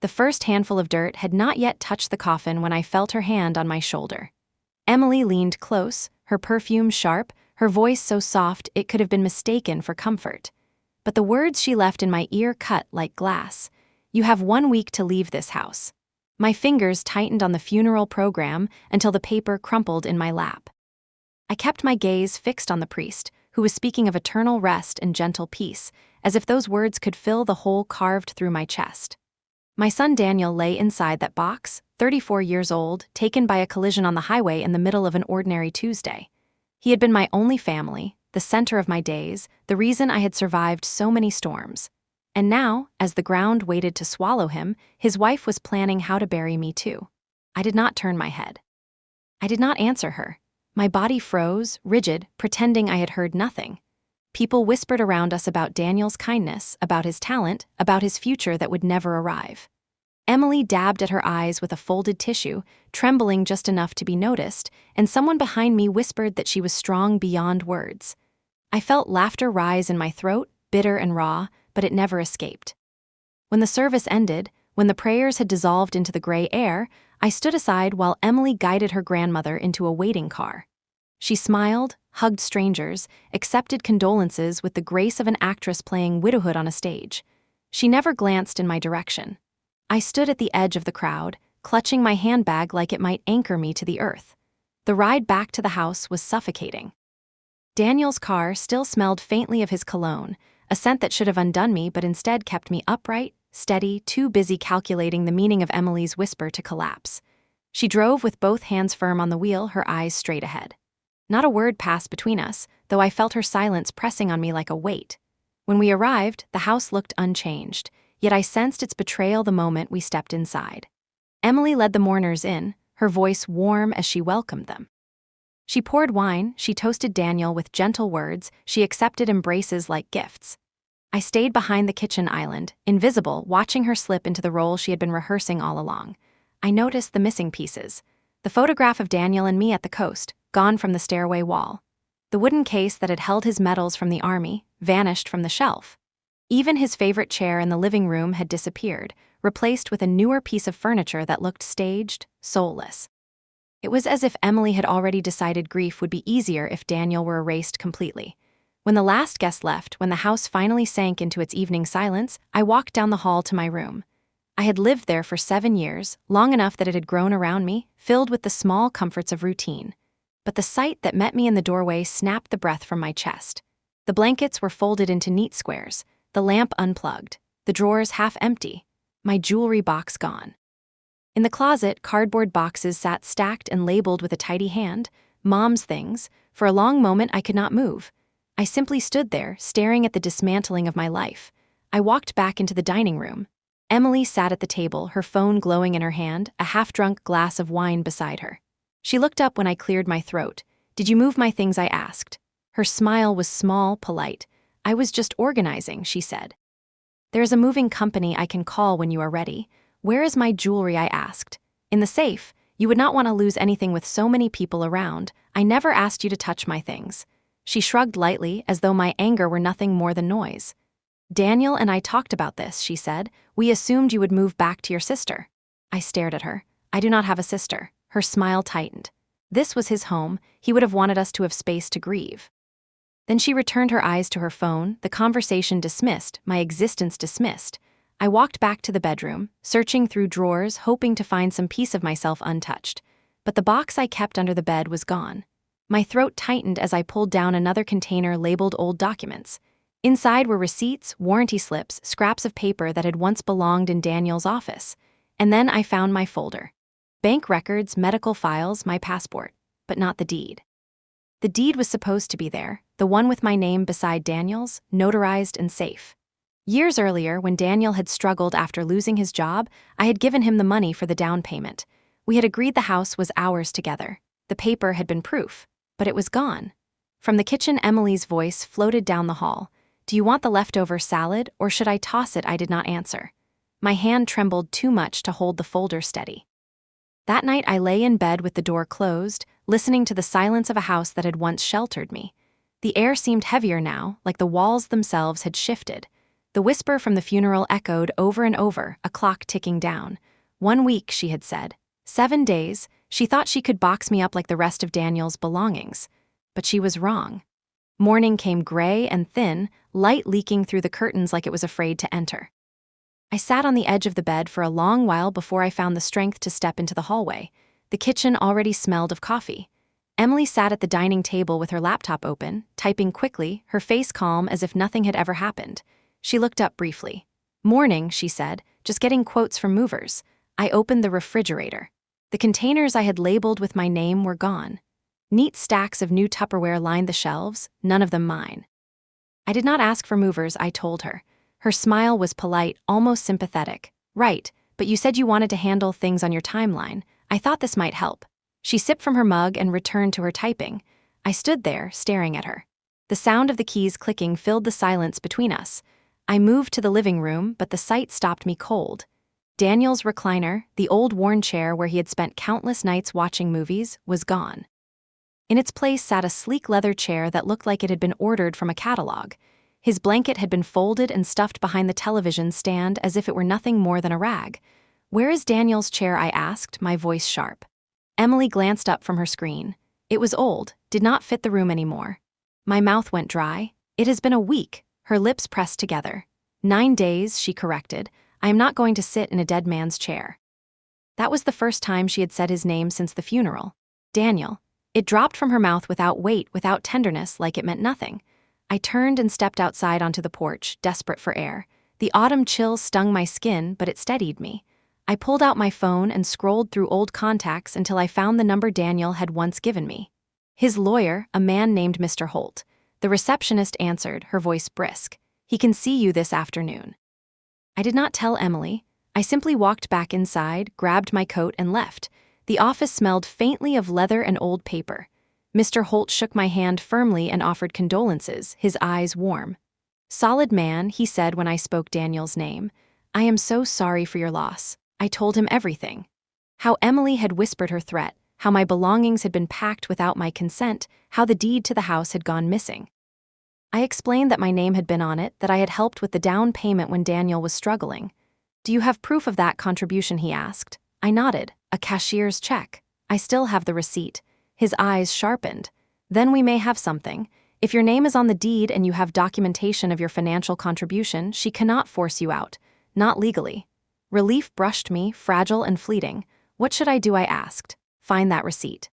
The first handful of dirt had not yet touched the coffin when I felt her hand on my shoulder. Emily leaned close, her perfume sharp, her voice so soft it could have been mistaken for comfort. But the words she left in my ear cut like glass. "You have 1 week to leave this house." My fingers tightened on the funeral program until the paper crumpled in my lap. I kept my gaze fixed on the priest, who was speaking of eternal rest and gentle peace, as if those words could fill the hole carved through my chest. My son Daniel lay inside that box, 34 years old, taken by a collision on the highway in the middle of an ordinary Tuesday. He had been my only family, the center of my days, the reason I had survived so many storms. And now, as the ground waited to swallow him, his wife was planning how to bury me too. I did not turn my head. I did not answer her. My body froze, rigid, pretending I had heard nothing. People whispered around us about Daniel's kindness, about his talent, about his future that would never arrive. Emily dabbed at her eyes with a folded tissue, trembling just enough to be noticed, and someone behind me whispered that she was strong beyond words. I felt laughter rise in my throat, bitter and raw, but it never escaped. When the service ended, when the prayers had dissolved into the gray air, I stood aside while Emily guided her grandmother into a waiting car. She smiled, hugged strangers, accepted condolences with the grace of an actress playing widowhood on a stage. She never glanced in my direction. I stood at the edge of the crowd, clutching my handbag like it might anchor me to the earth. The ride back to the house was suffocating. Daniel's car still smelled faintly of his cologne, a scent that should have undone me but instead kept me upright, steady, too busy calculating the meaning of Emily's whisper to collapse. She drove with both hands firm on the wheel, her eyes straight ahead. Not a word passed between us, though I felt her silence pressing on me like a weight. When we arrived, the house looked unchanged, yet I sensed its betrayal the moment we stepped inside. Emily led the mourners in, her voice warm as she welcomed them. She poured wine, she toasted Daniel with gentle words, she accepted embraces like gifts. I stayed behind the kitchen island, invisible, watching her slip into the role she had been rehearsing all along. I noticed the missing pieces. The photograph of Daniel and me at the coast, gone from the stairway wall. The wooden case that had held his medals from the army, vanished from the shelf. Even his favorite chair in the living room had disappeared, replaced with a newer piece of furniture that looked staged, soulless. It was as if Emily had already decided grief would be easier if Daniel were erased completely. When the last guest left, when the house finally sank into its evening silence, I walked down the hall to my room. I had lived there for 7 years, long enough that it had grown around me, filled with the small comforts of routine. But the sight that met me in the doorway snapped the breath from my chest. The blankets were folded into neat squares, the lamp unplugged, the drawers half empty, my jewelry box gone. In the closet, cardboard boxes sat stacked and labeled with a tidy hand, Mom's things. For a long moment I could not move. I simply stood there, staring at the dismantling of my life. I walked back into the dining room. Emily sat at the table, her phone glowing in her hand, a half-drunk glass of wine beside her. She looked up when I cleared my throat. "Did you move my things?" I asked. Her smile was small, polite. "I was just organizing," she said. "There is a moving company I can call when you are ready." "Where is my jewelry?" I asked. "In the safe. You would not want to lose anything with so many people around. I never asked you to touch my things." She shrugged lightly, as though my anger were nothing more than noise. "Daniel and I talked about this," she said. "We assumed you would move back to your sister." I stared at her. "I do not have a sister." Her smile tightened. This was his home. He would have wanted us to have space to grieve. Then she returned her eyes to her phone, the conversation dismissed, my existence dismissed. I walked back to the bedroom, searching through drawers, hoping to find some piece of myself untouched. But the box I kept under the bed was gone. My throat tightened as I pulled down another container labeled old documents. Inside were receipts, warranty slips, scraps of paper that had once belonged in Daniel's office. And then I found my folder. Bank records, medical files, my passport, but not the deed. The deed was supposed to be there, the one with my name beside Daniel's, notarized and safe. Years earlier, when Daniel had struggled after losing his job, I had given him the money for the down payment. We had agreed the house was ours together. The paper had been proof, but it was gone. From the kitchen, Emily's voice floated down the hall. "Do you want the leftover salad, or should I toss it?" I did not answer. My hand trembled too much to hold the folder steady. That night I lay in bed with the door closed, listening to the silence of a house that had once sheltered me. The air seemed heavier now, like the walls themselves had shifted. The whisper from the funeral echoed over and over, a clock ticking down. 1 week, she had said. 7 days. She thought she could box me up like the rest of Daniel's belongings. But she was wrong. Morning came gray and thin, light leaking through the curtains like it was afraid to enter. I sat on the edge of the bed for a long while before I found the strength to step into the hallway. The kitchen already smelled of coffee. Emily sat at the dining table with her laptop open, typing quickly, her face calm as if nothing had ever happened. She looked up briefly. "Morning," she said, "just getting quotes from movers." I opened the refrigerator. The containers I had labeled with my name were gone. Neat stacks of new Tupperware lined the shelves, none of them mine. I did not ask for movers, I told her. Her smile was polite, almost sympathetic. "Right, but you said you wanted to handle things on your timeline. I thought this might help." She sipped from her mug and returned to her typing. I stood there, staring at her. The sound of the keys clicking filled the silence between us. I moved to the living room, but the sight stopped me cold. Daniel's recliner, the old worn chair where he had spent countless nights watching movies, was gone. In its place sat a sleek leather chair that looked like it had been ordered from a catalog. His blanket had been folded and stuffed behind the television stand as if it were nothing more than a rag. "Where is Daniel's chair?" I asked, my voice sharp. Emily glanced up from her screen. It was old, did not fit the room anymore. My mouth went dry. "It has been a week," her lips pressed together. 9 days, she corrected. "I am not going to sit in a dead man's chair." That was the first time she had said his name since the funeral. Daniel. It dropped from her mouth without weight, without tenderness, like it meant nothing. I turned and stepped outside onto the porch, desperate for air. The autumn chill stung my skin, but it steadied me. I pulled out my phone and scrolled through old contacts until I found the number Daniel had once given me. His lawyer, a man named Mr. Holt. The receptionist answered, her voice brisk. "He can see you this afternoon." I did not tell Emily. I simply walked back inside, grabbed my coat, and left. The office smelled faintly of leather and old paper. Mr. Holt shook my hand firmly and offered condolences, his eyes warm. "Solid man," he said when I spoke Daniel's name. "I am so sorry for your loss." I told him everything. How Emily had whispered her threat, how my belongings had been packed without my consent, how the deed to the house had gone missing. I explained that my name had been on it, that I had helped with the down payment when Daniel was struggling. "Do you have proof of that contribution?" he asked. I nodded. "A cashier's check. I still have the receipt." His eyes sharpened. "Then we may have something. If your name is on the deed and you have documentation of your financial contribution, she cannot force you out. Not legally." Relief brushed me, fragile and fleeting. "What should I do?" I asked. "Find that receipt.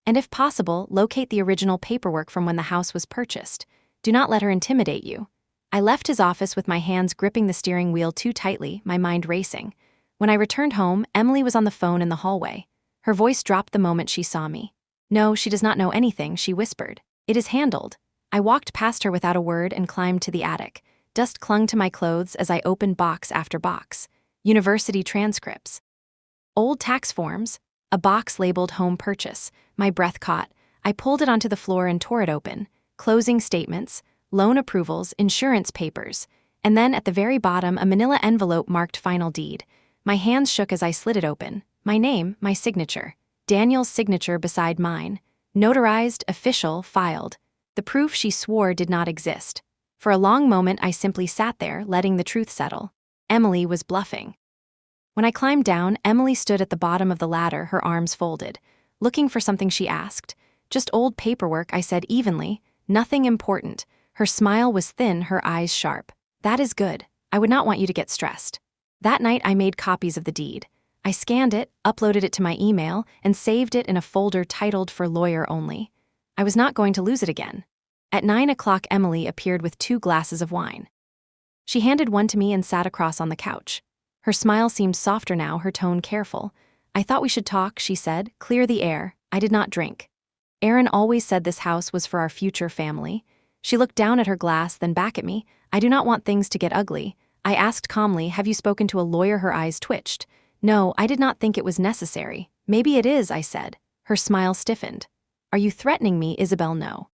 And if possible, locate the original paperwork from when the house was purchased. Do not let her intimidate you." I left his office with my hands gripping the steering wheel too tightly, my mind racing. When I returned home, Emily was on the phone in the hallway. Her voice dropped the moment she saw me. "No, she does not know anything," she whispered. "It is handled." I walked past her without a word and climbed to the attic. Dust clung to my clothes as I opened box after box. University transcripts. Old tax forms. A box labeled home purchase. My breath caught. I pulled it onto the floor and tore it open. Closing statements, loan approvals, insurance papers. And then at the very bottom, a manila envelope marked final deed. My hands shook as I slid it open. My name, my signature. Daniel's signature beside mine. Notarized, official, filed. The proof she swore did not exist. For a long moment, I simply sat there, letting the truth settle. Emily was bluffing. When I climbed down, Emily stood at the bottom of the ladder, her arms folded. "Looking for something?" she asked. "Just old paperwork," I said evenly. "Nothing important." Her smile was thin, her eyes sharp. "That is good. I would not want you to get stressed." That night, I made copies of the deed. I scanned it, uploaded it to my email, and saved it in a folder titled "For Lawyer Only." I was not going to lose it again. At 9 o'clock, Emily appeared with 2 glasses of wine. She handed one to me and sat across on the couch. Her smile seemed softer now, her tone careful. "I thought we should talk," she said. "Clear the air." I did not drink. "Aaron always said this house was for our future family." She looked down at her glass, then back at me. "I do not want things to get ugly." I asked calmly, "Have you spoken to a lawyer?" Her eyes twitched. "No, I did not think it was necessary." "Maybe it is," I said. Her smile stiffened. "Are you threatening me, Isabel?" "No.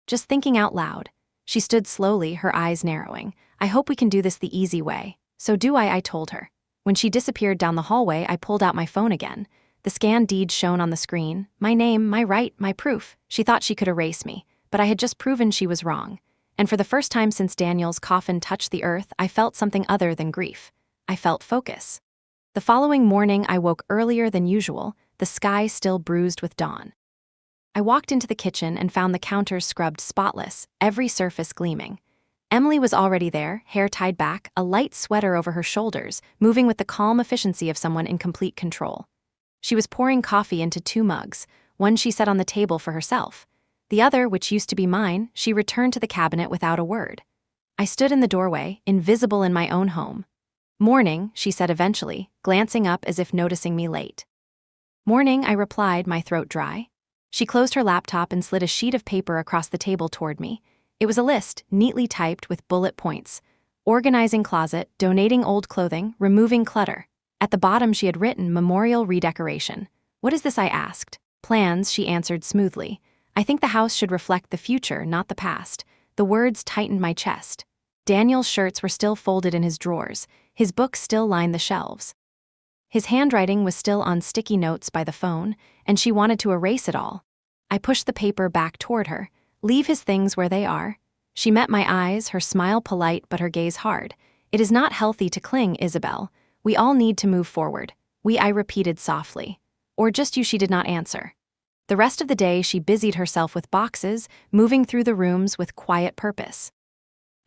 Just thinking out loud." She stood slowly, her eyes narrowing. "I hope we can do this the easy way." "So do I told her. When she disappeared down the hallway, I pulled out my phone again. The scanned deed shone on the screen. My name, my right, my proof. She thought she could erase me, but I had just proven she was wrong. And for the first time since Daniel's coffin touched the earth, I felt something other than grief. I felt focus. The following morning, I woke earlier than usual, the sky still bruised with dawn. I walked into the kitchen and found the counters scrubbed spotless, every surface gleaming. Emily was already there, hair tied back, a light sweater over her shoulders, moving with the calm efficiency of someone in complete control. She was pouring coffee into 2 mugs, one she set on the table for herself. The other, which used to be mine, she returned to the cabinet without a word. I stood in the doorway, invisible in my own home. "Morning," she said eventually, glancing up as if noticing me late. "Morning," I replied, my throat dry. She closed her laptop and slid a sheet of paper across the table toward me. It was a list, neatly typed with bullet points. Organizing closet, donating old clothing, removing clutter. At the bottom she had written memorial redecoration. "What is this?" I asked. "Plans," she answered smoothly. "I think the house should reflect the future, not the past." The words tightened my chest. Daniel's shirts were still folded in his drawers. His books still lined the shelves. His handwriting was still on sticky notes by the phone, and she wanted to erase it all. I pushed the paper back toward her. "Leave his things where they are." She met my eyes, her smile polite but her gaze hard. "It is not healthy to cling, Isabel. We all need to move forward." I repeated softly. "Or just you?" She did not answer. The rest of the day she busied herself with boxes, moving through the rooms with quiet purpose.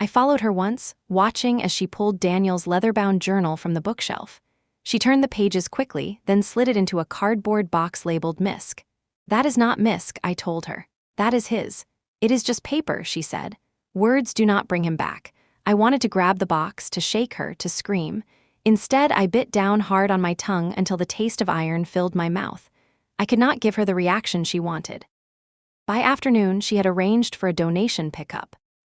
I followed her once, watching as she pulled Daniel's leather-bound journal from the bookshelf. She turned the pages quickly, then slid it into a cardboard box labeled Misk. "That is not Misk," I told her. "That is his." "It is just paper," she said. "Words do not bring him back." I wanted to grab the box, to shake her, to scream. Instead, I bit down hard on my tongue until the taste of iron filled my mouth. I could not give her the reaction she wanted. By afternoon, she had arranged for a donation pickup.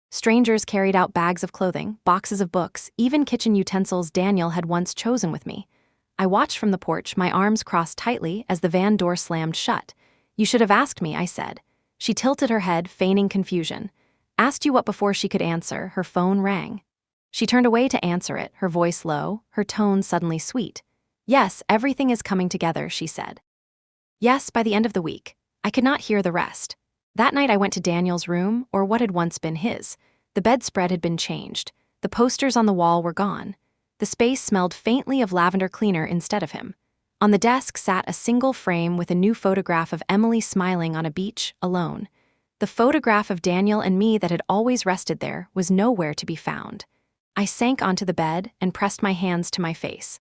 Strangers carried out bags of clothing, boxes of books, even kitchen utensils Daniel had once chosen with me. I watched from the porch, my arms crossed tightly as the van door slammed shut. "You should have asked me," I said. She tilted her head, feigning confusion. "Asked you what?" Before she could answer, her phone rang. She turned away to answer it, her voice low, her tone suddenly sweet. "Yes, everything is coming together," she said. "Yes, by the end of the week." I could not hear the rest. That night I went to Daniel's room, or what had once been his. The bedspread had been changed. The posters on the wall were gone. The space smelled faintly of lavender cleaner instead of him. On the desk sat a single frame with a new photograph of Emily smiling on a beach, alone. The photograph of Daniel and me that had always rested there was nowhere to be found. I sank onto the bed and pressed my hands to my face.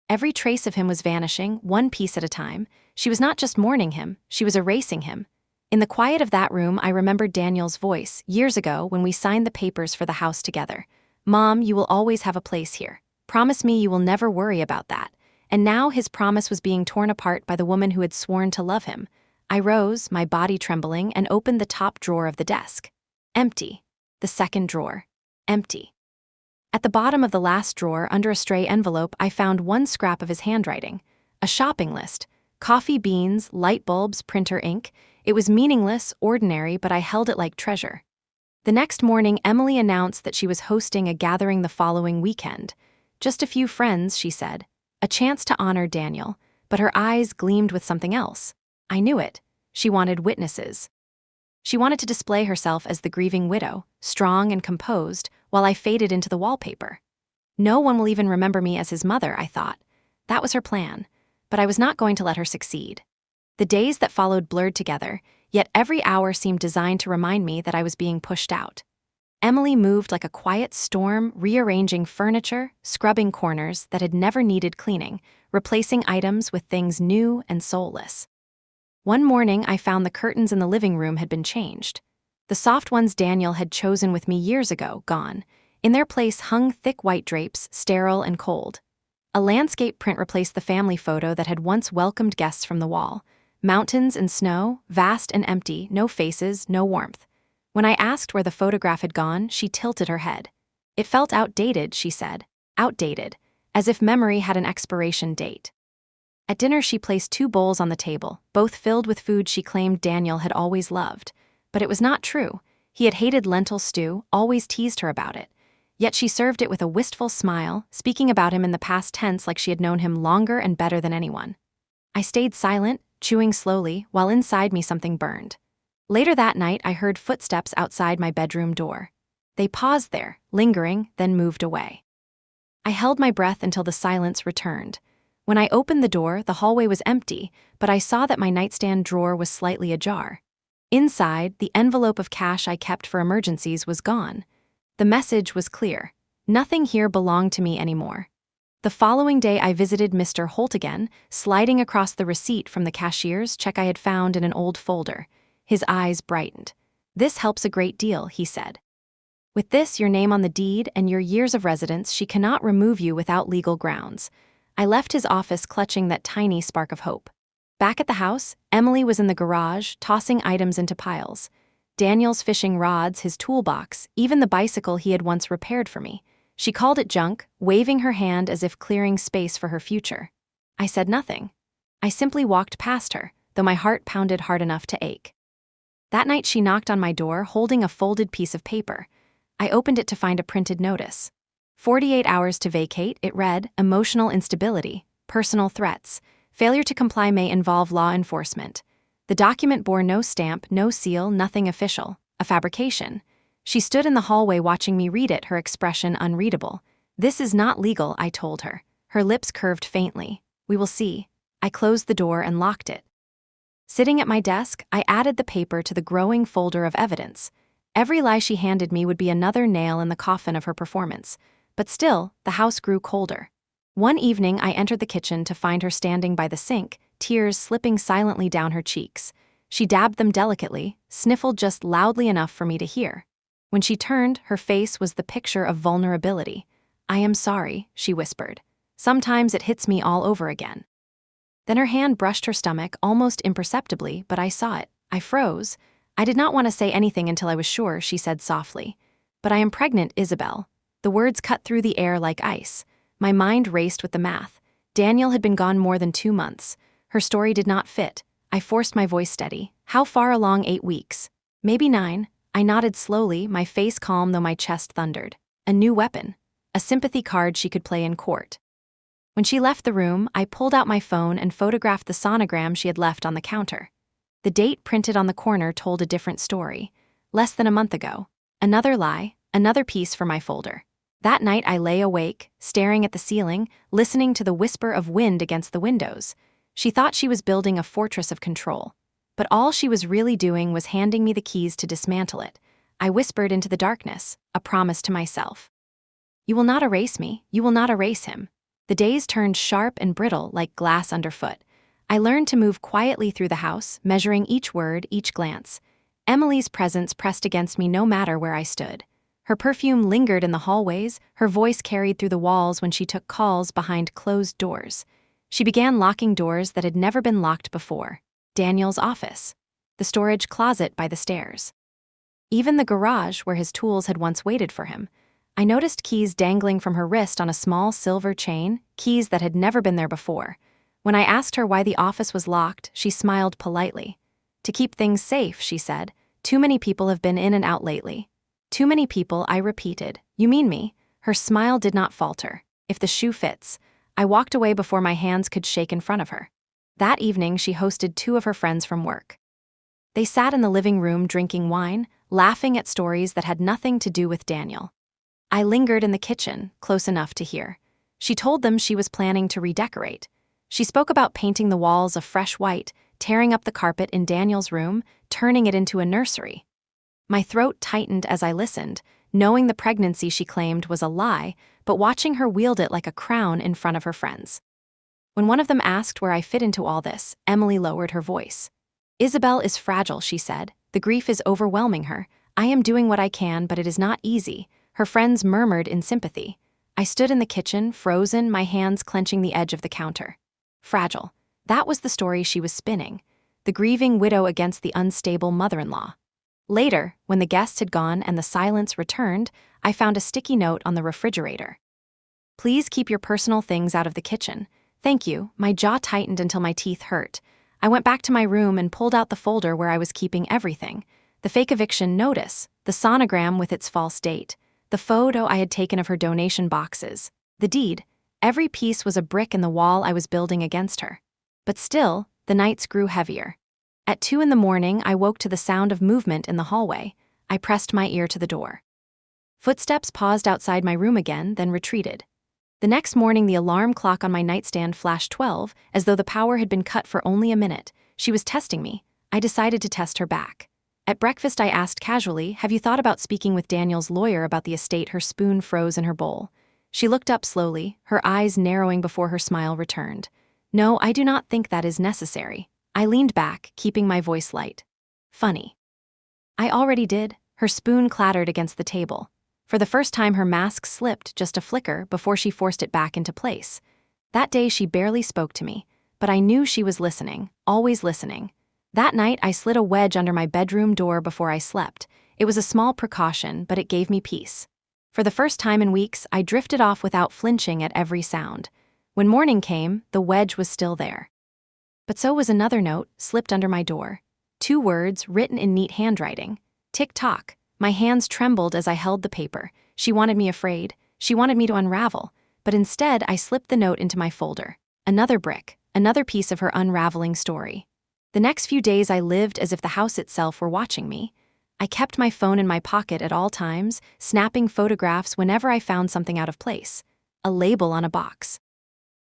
Every trace of him was vanishing, one piece at a time. She was not just mourning him, she was erasing him. In the quiet of that room, I remembered Daniel's voice, years ago when we signed the papers for the house together. "Mom, you will always have a place here. Promise me you will never worry about that." And now his promise was being torn apart by the woman who had sworn to love him. I rose, my body trembling, and opened the top drawer of the desk. Empty. The second drawer. Empty. At the bottom of the last drawer, under a stray envelope, I found one scrap of his handwriting. A shopping list. Coffee beans, light bulbs, printer ink. It was meaningless, ordinary, but I held it like treasure. The next morning, Emily announced that she was hosting a gathering the following weekend. "Just a few friends," she said. A chance to honor Daniel, but her eyes gleamed with something else. I knew it. She wanted witnesses. She wanted to display herself as the grieving widow, strong and composed, while I faded into the wallpaper. No one will even remember me as his mother, I thought. That was her plan, but I was not going to let her succeed. The days that followed blurred together, yet every hour seemed designed to remind me that I was being pushed out. Emily moved like a quiet storm, rearranging furniture, scrubbing corners that had never needed cleaning, replacing items with things new and soulless. One morning, I found the curtains in the living room had been changed. The soft ones Daniel had chosen with me years ago, gone. In their place hung thick white drapes, sterile and cold. A landscape print replaced the family photo that had once welcomed guests from the wall. Mountains and snow, vast and empty, no faces, no warmth. When I asked where the photograph had gone, she tilted her head. "It felt outdated," she said. Outdated, as if memory had an expiration date. At dinner, she placed 2 bowls on the table, both filled with food she claimed Daniel had always loved. But it was not true. He had hated lentil stew, always teased her about it. Yet she served it with a wistful smile, speaking about him in the past tense like she had known him longer and better than anyone. I stayed silent, chewing slowly, while inside me something burned. Later that night, I heard footsteps outside my bedroom door. They paused there, lingering, then moved away. I held my breath until the silence returned. When I opened the door, the hallway was empty, but I saw that my nightstand drawer was slightly ajar. Inside, the envelope of cash I kept for emergencies was gone. The message was clear. Nothing here belonged to me anymore. The following day, I visited Mr. Holt again, sliding across the receipt from the cashier's check I had found in an old folder. His eyes brightened. "This helps a great deal," he said. "With this, your name on the deed, and your years of residence, she cannot remove you without legal grounds." I left his office clutching that tiny spark of hope. Back at the house, Emily was in the garage, tossing items into piles. Daniel's fishing rods, his toolbox, even the bicycle he had once repaired for me. She called it junk, waving her hand as if clearing space for her future. I said nothing. I simply walked past her, though my heart pounded hard enough to ache. That night she knocked on my door, holding a folded piece of paper. I opened it to find a printed notice. 48 hours to vacate, it read, emotional instability, personal threats, failure to comply may involve law enforcement. The document bore no stamp, no seal, nothing official, a fabrication. She stood in the hallway watching me read it, her expression unreadable. "This is not legal," I told her. Her lips curved faintly. "We will see." I closed the door and locked it. Sitting at my desk, I added the paper to the growing folder of evidence. Every lie she handed me would be another nail in the coffin of her performance. But still, the house grew colder. One evening, I entered the kitchen to find her standing by the sink, tears slipping silently down her cheeks. She dabbed them delicately, sniffled just loudly enough for me to hear. When she turned, her face was the picture of vulnerability. "I am sorry," she whispered. "Sometimes it hits me all over again." Then her hand brushed her stomach almost imperceptibly, but I saw it. I froze. "I did not want to say anything until I was sure," she said softly. "But I am pregnant, Isabel." The words cut through the air like ice. My mind raced with the math. Daniel had been gone more than 2 months. Her story did not fit. I forced my voice steady. "How far along? 8 weeks. Maybe 9. I nodded slowly, my face calm though my chest thundered. A new weapon. A sympathy card she could play in court. When she left the room, I pulled out my phone and photographed the sonogram she had left on the counter. The date printed on the corner told a different story. Less than a month ago. Another lie, another piece for my folder. That night I lay awake, staring at the ceiling, listening to the whisper of wind against the windows. She thought she was building a fortress of control. But all she was really doing was handing me the keys to dismantle it. I whispered into the darkness, a promise to myself. "You will not erase me, you will not erase him." The days turned sharp and brittle like glass underfoot. I learned to move quietly through the house, measuring each word, each glance. Emily's presence pressed against me no matter where I stood. Her perfume lingered in the hallways, her voice carried through the walls when she took calls behind closed doors. She began locking doors that had never been locked before. Daniel's office. The storage closet by the stairs. Even the garage where his tools had once waited for him. I noticed keys dangling from her wrist on a small silver chain, keys that had never been there before. When I asked her why the office was locked, she smiled politely. "To keep things safe," she said. "Too many people have been in and out lately." "Too many people," I repeated. "You mean me?" Her smile did not falter. "If the shoe fits." I walked away before my hands could shake in front of her. That evening, she hosted 2 of her friends from work. They sat in the living room drinking wine, laughing at stories that had nothing to do with Daniel. I lingered in the kitchen, close enough to hear. She told them she was planning to redecorate. She spoke about painting the walls a fresh white, tearing up the carpet in Daniel's room, turning it into a nursery. My throat tightened as I listened, knowing the pregnancy she claimed was a lie, but watching her wield it like a crown in front of her friends. When one of them asked where I fit into all this, Emily lowered her voice. "Isabel is fragile," she said. "The grief is overwhelming her. I am doing what I can, but it is not easy." Her friends murmured in sympathy. I stood in the kitchen, frozen, my hands clenching the edge of the counter. Fragile. That was the story she was spinning. The grieving widow against the unstable mother-in-law. Later, when the guests had gone and the silence returned, I found a sticky note on the refrigerator. "Please keep your personal things out of the kitchen. Thank you." My jaw tightened until my teeth hurt. I went back to my room and pulled out the folder where I was keeping everything. The fake eviction notice, the sonogram with its false date, the photo I had taken of her donation boxes, the deed. Every piece was a brick in the wall I was building against her. But still, the nights grew heavier. At 2 in the morning, I woke to the sound of movement in the hallway. I pressed my ear to the door. Footsteps paused outside my room again, then retreated. The next morning, the alarm clock on my nightstand flashed 12, as though the power had been cut for only a minute. She was testing me. I decided to test her back. At breakfast, I asked casually, "Have you thought about speaking with Daniel's lawyer about the estate?" Her spoon froze in her bowl. She looked up slowly, her eyes narrowing before her smile returned. "No, I do not think that is necessary." I leaned back, keeping my voice light. "Funny." "I already did." Her spoon clattered against the table. For the first time, her mask slipped just a flicker before she forced it back into place. That day, she barely spoke to me, but I knew she was listening, always listening. That night, I slid a wedge under my bedroom door before I slept. It was a small precaution, but it gave me peace. For the first time in weeks, I drifted off without flinching at every sound. When morning came, the wedge was still there. But so was another note, slipped under my door. 2 words, written in neat handwriting. Tick-tock. My hands trembled as I held the paper. She wanted me afraid. She wanted me to unravel. But instead, I slipped the note into my folder. Another brick, another piece of her unraveling story. The next few days, I lived as if the house itself were watching me. I kept my phone in my pocket at all times, snapping photographs whenever I found something out of place. A label on a box.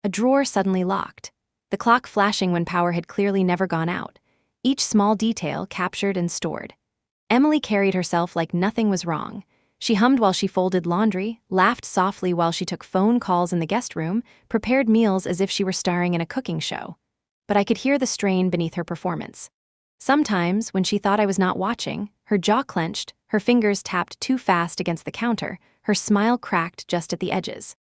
A drawer suddenly locked. The clock flashing when power had clearly never gone out. Each small detail captured and stored. Emily carried herself like nothing was wrong. She hummed while she folded laundry, laughed softly while she took phone calls in the guest room, prepared meals as if she were starring in a cooking show. But I could hear the strain beneath her performance. Sometimes, when she thought I was not watching, her jaw clenched, her fingers tapped too fast against the counter, her smile cracked just at the edges.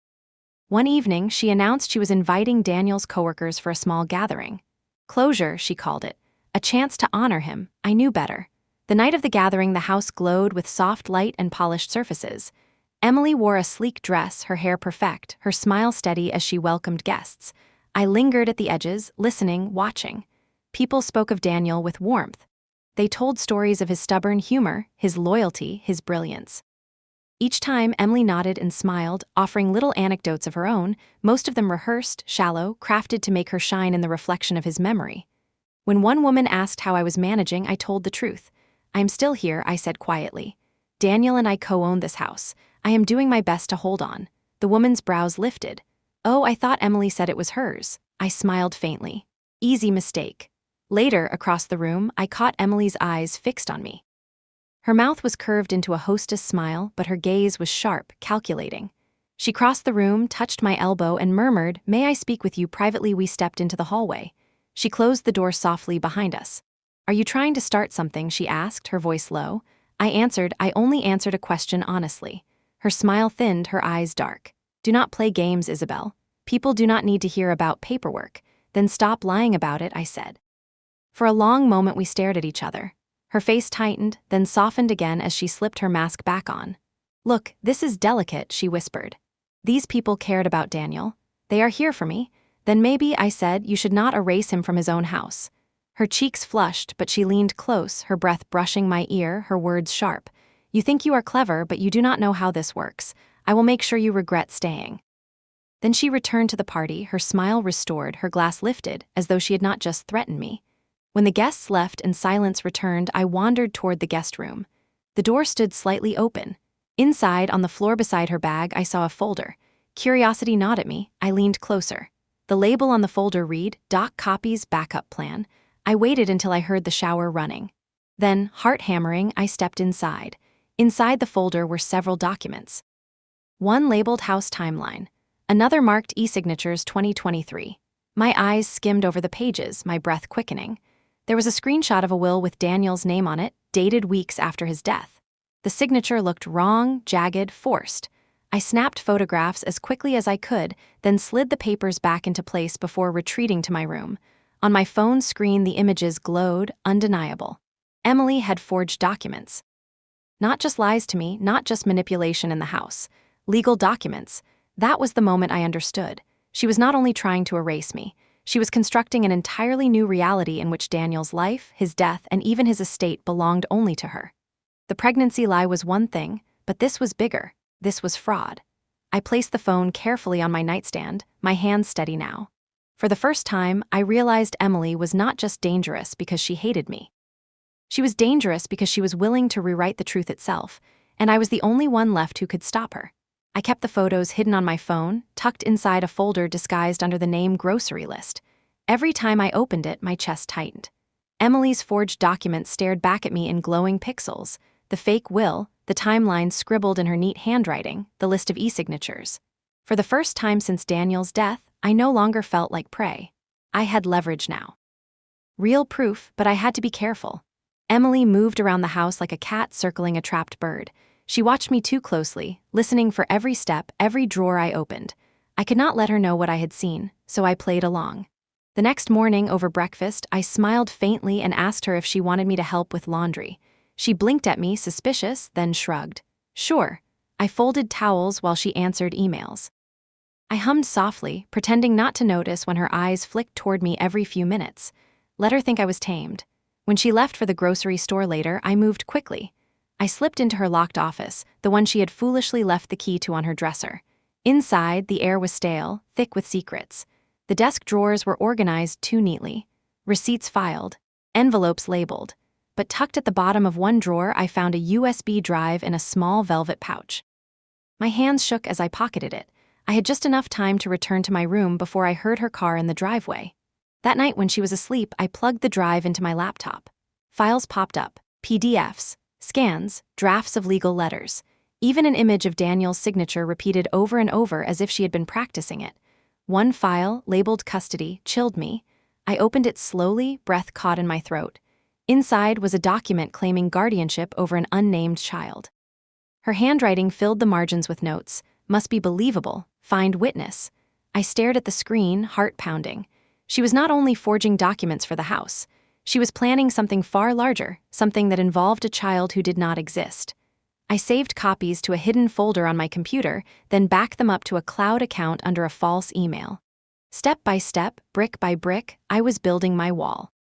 One evening, she announced she was inviting Daniel's coworkers for a small gathering. Closure, she called it. A chance to honor him. I knew better. The night of the gathering, the house glowed with soft light and polished surfaces. Emily wore a sleek dress, her hair perfect, her smile steady as she welcomed guests. I lingered at the edges, listening, watching. People spoke of Daniel with warmth. They told stories of his stubborn humor, his loyalty, his brilliance. Each time, Emily nodded and smiled, offering little anecdotes of her own, most of them rehearsed, shallow, crafted to make her shine in the reflection of his memory. When one woman asked how I was managing, I told the truth. "I'm still here," I said quietly. "Daniel and I co-own this house. I am doing my best to hold on." The woman's brows lifted. "Oh, I thought Emily said it was hers." I smiled faintly. Easy mistake. Later, across the room, I caught Emily's eyes fixed on me. Her mouth was curved into a hostess smile, but her gaze was sharp, calculating. She crossed the room, touched my elbow, and murmured, "May I speak with you privately?" We stepped into the hallway. She closed the door softly behind us. "Are you trying to start something?" she asked, her voice low. I answered, "I only answered a question honestly." Her smile thinned, her eyes dark. "Do not play games, Isabel. People do not need to hear about paperwork." "Then stop lying about it," I said. For a long moment we stared at each other. Her face tightened, then softened again as she slipped her mask back on. "Look, this is delicate," she whispered. "These people cared about Daniel. They are here for me." "Then maybe," I said, "you should not erase him from his own house." Her cheeks flushed, but she leaned close, her breath brushing my ear, her words sharp. "You think you are clever, but you do not know how this works. I will make sure you regret staying." Then she returned to the party, her smile restored, her glass lifted, as though she had not just threatened me. When the guests left and silence returned, I wandered toward the guest room. The door stood slightly open. Inside, on the floor beside her bag, I saw a folder. Curiosity gnawed at me. I leaned closer. The label on the folder read, "Doc Copies Backup Plan." I waited until I heard the shower running. Then, heart hammering, I stepped inside. Inside the folder were several documents. One labeled House Timeline. Another marked E-Signatures 2023. My eyes skimmed over the pages, my breath quickening. There was a screenshot of a will with Daniel's name on it, dated weeks after his death. The signature looked wrong, jagged, forced. I snapped photographs as quickly as I could, then slid the papers back into place before retreating to my room. On my phone screen, the images glowed, undeniable. Emily had forged documents. Not just lies to me, not just manipulation in the house. Legal documents. That was the moment I understood. She was not only trying to erase me, she was constructing an entirely new reality in which Daniel's life, his death, and even his estate belonged only to her. The pregnancy lie was one thing, but this was bigger. This was fraud. I placed the phone carefully on my nightstand, my hands steady now. For the first time, I realized Emily was not just dangerous because she hated me. She was dangerous because she was willing to rewrite the truth itself, and I was the only one left who could stop her. I kept the photos hidden on my phone, tucked inside a folder disguised under the name grocery list. Every time I opened it, my chest tightened. Emily's forged documents stared back at me in glowing pixels. The fake will, the timeline scribbled in her neat handwriting, the list of e-signatures. For the first time since Daniel's death, I no longer felt like prey. I had leverage now. Real proof, but I had to be careful. Emily moved around the house like a cat circling a trapped bird. She watched me too closely, listening for every step, every drawer I opened. I could not let her know what I had seen, so I played along. The next morning, over breakfast, I smiled faintly and asked her if she wanted me to help with laundry. She blinked at me, suspicious, then shrugged. Sure. I folded towels while she answered emails. I hummed softly, pretending not to notice when her eyes flicked toward me every few minutes. Let her think I was tamed. When she left for the grocery store later, I moved quickly. I slipped into her locked office, the one she had foolishly left the key to on her dresser. Inside, the air was stale, thick with secrets. The desk drawers were organized too neatly. Receipts filed, envelopes labeled. But tucked at the bottom of one drawer, I found a USB drive in a small velvet pouch. My hands shook as I pocketed it. I had just enough time to return to my room before I heard her car in the driveway. That night when she was asleep, I plugged the drive into my laptop. Files popped up, PDFs, scans, drafts of legal letters. Even an image of Daniel's signature repeated over and over as if she had been practicing it. One file, labeled custody, chilled me. I opened it slowly, breath caught in my throat. Inside was a document claiming guardianship over an unnamed child. Her handwriting filled the margins with notes. Must be believable. Find witness. I stared at the screen, heart pounding. She was not only forging documents for the house. She was planning something far larger, something that involved a child who did not exist. I saved copies to a hidden folder on my computer, then backed them up to a cloud account under a false email. Step by step, brick by brick, I was building my wall.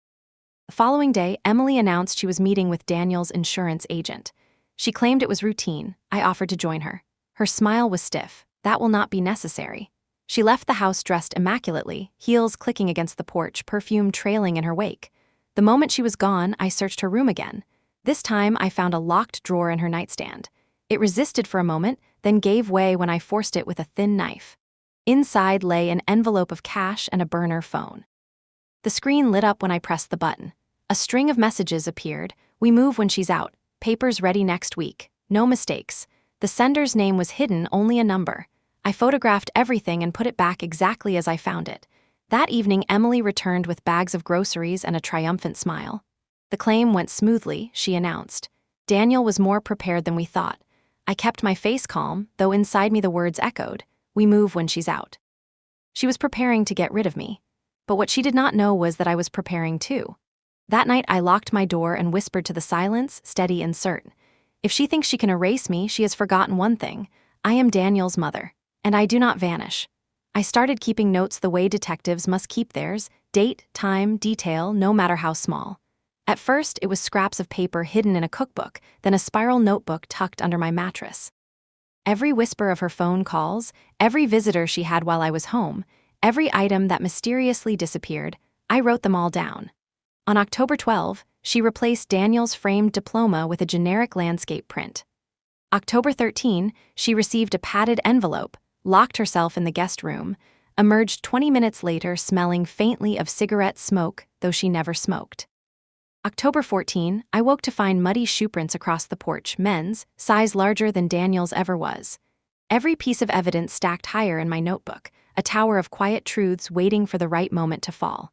The following day, Emily announced she was meeting with Daniel's insurance agent. She claimed it was routine. I offered to join her. Her smile was stiff. That will not be necessary. She left the house dressed immaculately, heels clicking against the porch, perfume trailing in her wake. The moment she was gone, I searched her room again. This time, I found a locked drawer in her nightstand. It resisted for a moment, then gave way when I forced it with a thin knife. Inside lay an envelope of cash and a burner phone. The screen lit up when I pressed the button. A string of messages appeared. We move when she's out. Papers ready next week. No mistakes. The sender's name was hidden, only a number. I photographed everything and put it back exactly as I found it. That evening, Emily returned with bags of groceries and a triumphant smile. The claim went smoothly, she announced. Daniel was more prepared than we thought. I kept my face calm, though inside me the words echoed. We move when she's out. She was preparing to get rid of me. But what she did not know was that I was preparing too. That night, I locked my door and whispered to the silence, steady and certain. If she thinks she can erase me, she has forgotten one thing. I am Daniel's mother, and I do not vanish. I started keeping notes the way detectives must keep theirs, date, time, detail, no matter how small. At first, it was scraps of paper hidden in a cookbook, then a spiral notebook tucked under my mattress. Every whisper of her phone calls, every visitor she had while I was home, every item that mysteriously disappeared, I wrote them all down. On October 12, she replaced Daniel's framed diploma with a generic landscape print. October 13, she received a padded envelope, locked herself in the guest room, emerged 20 minutes later smelling faintly of cigarette smoke, though she never smoked. October 14, I woke to find muddy shoe prints across the porch, men's, size larger than Daniel's ever was. Every piece of evidence stacked higher in my notebook, a tower of quiet truths waiting for the right moment to fall.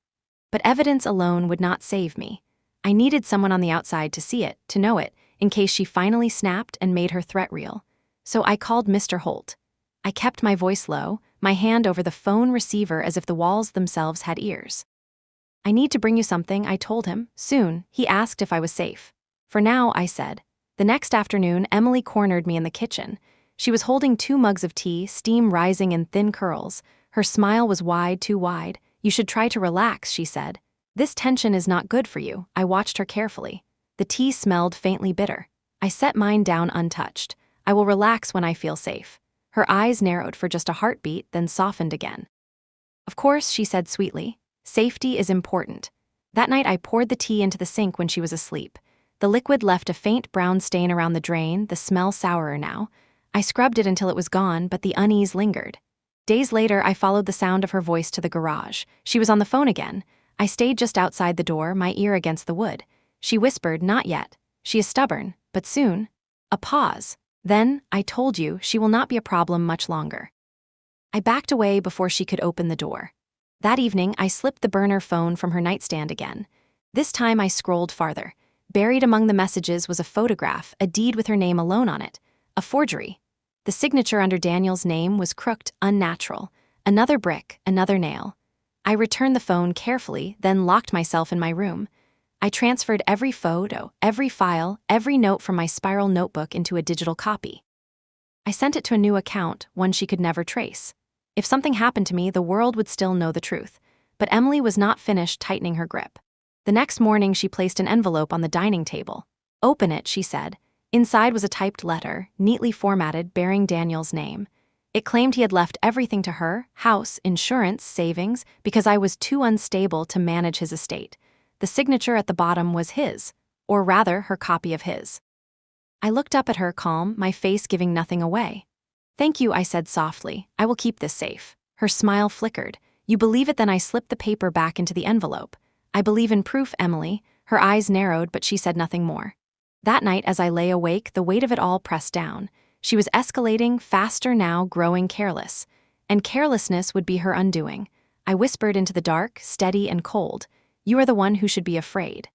But evidence alone would not save me. I needed someone on the outside to see it, to know it, in case she finally snapped and made her threat real. So I called Mr. Holt. I kept my voice low, my hand over the phone receiver as if the walls themselves had ears. I need to bring you something, I told him. Soon, he asked if I was safe. For now, I said. The next afternoon, Emily cornered me in the kitchen. She was holding 2 mugs of tea, steam rising in thin curls. Her smile was wide, too wide. You should try to relax, she said. This tension is not good for you. I watched her carefully. The tea smelled faintly bitter. I set mine down untouched. I will relax when I feel safe. Her eyes narrowed for just a heartbeat, then softened again. Of course, she said sweetly. Safety is important. That night I poured the tea into the sink when she was asleep. The liquid left a faint brown stain around the drain, the smell sourer now. I scrubbed it until it was gone, but the unease lingered. Days later, I followed the sound of her voice to the garage. She was on the phone again. I stayed just outside the door, my ear against the wood. She whispered, "Not yet. She is stubborn, but soon." A pause. Then, "I told you, she will not be a problem much longer." I backed away before she could open the door. That evening, I slipped the burner phone from her nightstand again. This time I scrolled farther. Buried among the messages was a photograph, a deed with her name alone on it. A forgery. The signature under Daniel's name was crooked, unnatural. Another brick, another nail. I returned the phone carefully, then locked myself in my room. I transferred every photo, every file, every note from my spiral notebook into a digital copy. I sent it to a new account, one she could never trace. If something happened to me, the world would still know the truth. But Emily was not finished tightening her grip. The next morning, she placed an envelope on the dining table. "Open it," she said. Inside was a typed letter, neatly formatted, bearing Daniel's name. It claimed he had left everything to her, house, insurance, savings, because I was too unstable to manage his estate. The signature at the bottom was his, or rather, her copy of his. I looked up at her, calm, my face giving nothing away. "Thank you," I said softly. "I will keep this safe." Her smile flickered. "You believe it?" Then I slipped the paper back into the envelope. "I believe in proof, Emily." Her eyes narrowed, but she said nothing more. That night, as I lay awake, the weight of it all pressed down. She was escalating, faster now, growing careless. And carelessness would be her undoing. I whispered into the dark, steady and cold, "You are the one who should be afraid."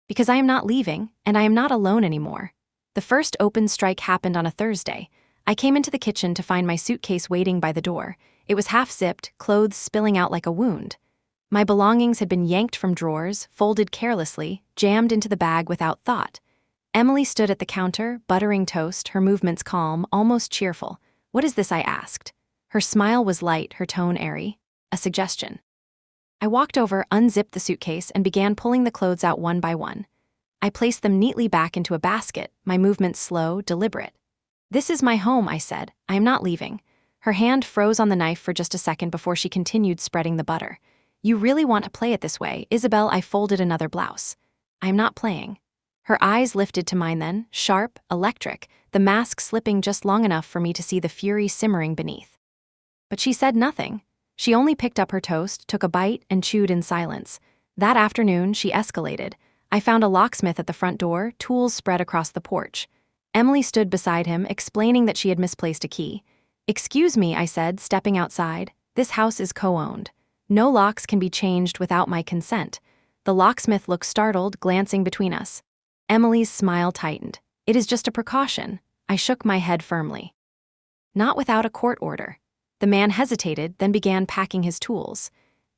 Because I am not leaving, and I am not alone anymore. The first open strike happened on a Thursday. I came into the kitchen to find my suitcase waiting by the door. It was half-zipped, clothes spilling out like a wound. My belongings had been yanked from drawers, folded carelessly, jammed into the bag without thought. Emily stood at the counter, buttering toast, her movements calm, almost cheerful. "What is this?" I asked. Her smile was light, her tone airy. A suggestion. I walked over, unzipped the suitcase, and began pulling the clothes out one by one. I placed them neatly back into a basket, my movements slow, deliberate. "This is my home," I said. "I am not leaving." Her hand froze on the knife for just a second before she continued spreading the butter. "You really want to play it this way, Isabel?" I folded another blouse. "I am not playing." Her eyes lifted to mine then, sharp, electric, the mask slipping just long enough for me to see the fury simmering beneath. But she said nothing. She only picked up her toast, took a bite, and chewed in silence. That afternoon, she escalated. I found a locksmith at the front door, tools spread across the porch. Emily stood beside him, explaining that she had misplaced a key. "Excuse me," I said, stepping outside. "This house is co-owned. No locks can be changed without my consent." The locksmith looked startled, glancing between us. Emily's smile tightened. "It is just a precaution." I shook my head firmly. "Not without a court order." The man hesitated, then began packing his tools.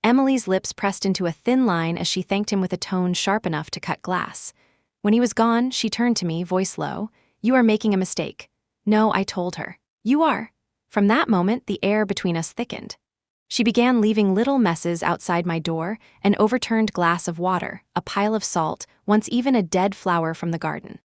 Emily's lips pressed into a thin line as she thanked him with a tone sharp enough to cut glass. When he was gone, she turned to me, voice low. "You are making a mistake." "No," I told her. "You are." From that moment, the air between us thickened. She began leaving little messes outside my door, an overturned glass of water, a pile of salt, once even a dead flower from the garden.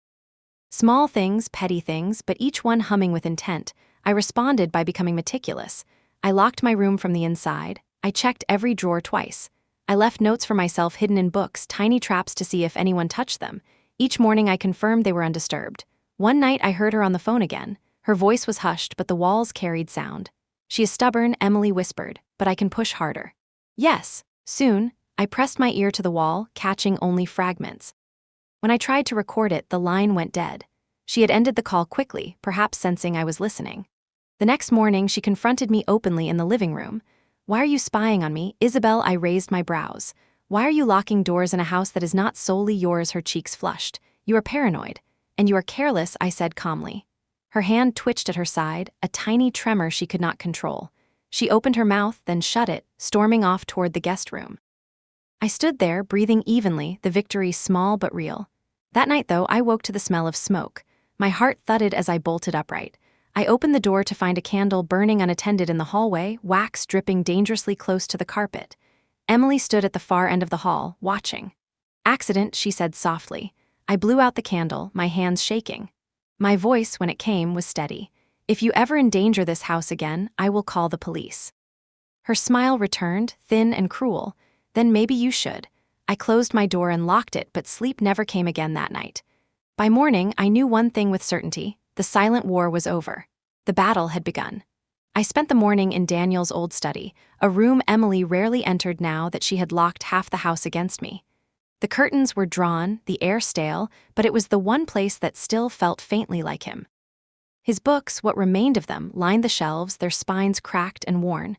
Small things, petty things, but each one humming with intent. I responded by becoming meticulous. I locked my room from the inside. I checked every drawer twice. I left notes for myself hidden in books, tiny traps to see if anyone touched them. Each morning I confirmed they were undisturbed. One night I heard her on the phone again. Her voice was hushed, but the walls carried sound. "She is stubborn," Emily whispered, "but I can push harder." "Yes, soon." I pressed my ear to the wall, catching only fragments. When I tried to record it, the line went dead. She had ended the call quickly, perhaps sensing I was listening. The next morning, she confronted me openly in the living room. "Why are you spying on me, Isabel?" I raised my brows. "Why are you locking doors in a house that is not solely yours?" Her cheeks flushed. "You are paranoid. And you are careless," I said calmly. Her hand twitched at her side, a tiny tremor she could not control. She opened her mouth, then shut it, storming off toward the guest room. I stood there, breathing evenly, the victory small but real. That night, though, I woke to the smell of smoke. My heart thudded as I bolted upright. I opened the door to find a candle burning unattended in the hallway, wax dripping dangerously close to the carpet. Emily stood at the far end of the hall, watching. "Accident," she said softly. I blew out the candle, my hands shaking. My voice, when it came, was steady. "If you ever endanger this house again, I will call the police." Her smile returned, thin and cruel. "Then maybe you should." I closed my door and locked it, but sleep never came again that night. By morning, I knew one thing with certainty: the silent war was over. The battle had begun. I spent the morning in Daniel's old study, a room Emily rarely entered now that she had locked half the house against me. The curtains were drawn, the air stale, but it was the one place that still felt faintly like him. His books, what remained of them, lined the shelves, their spines cracked and worn.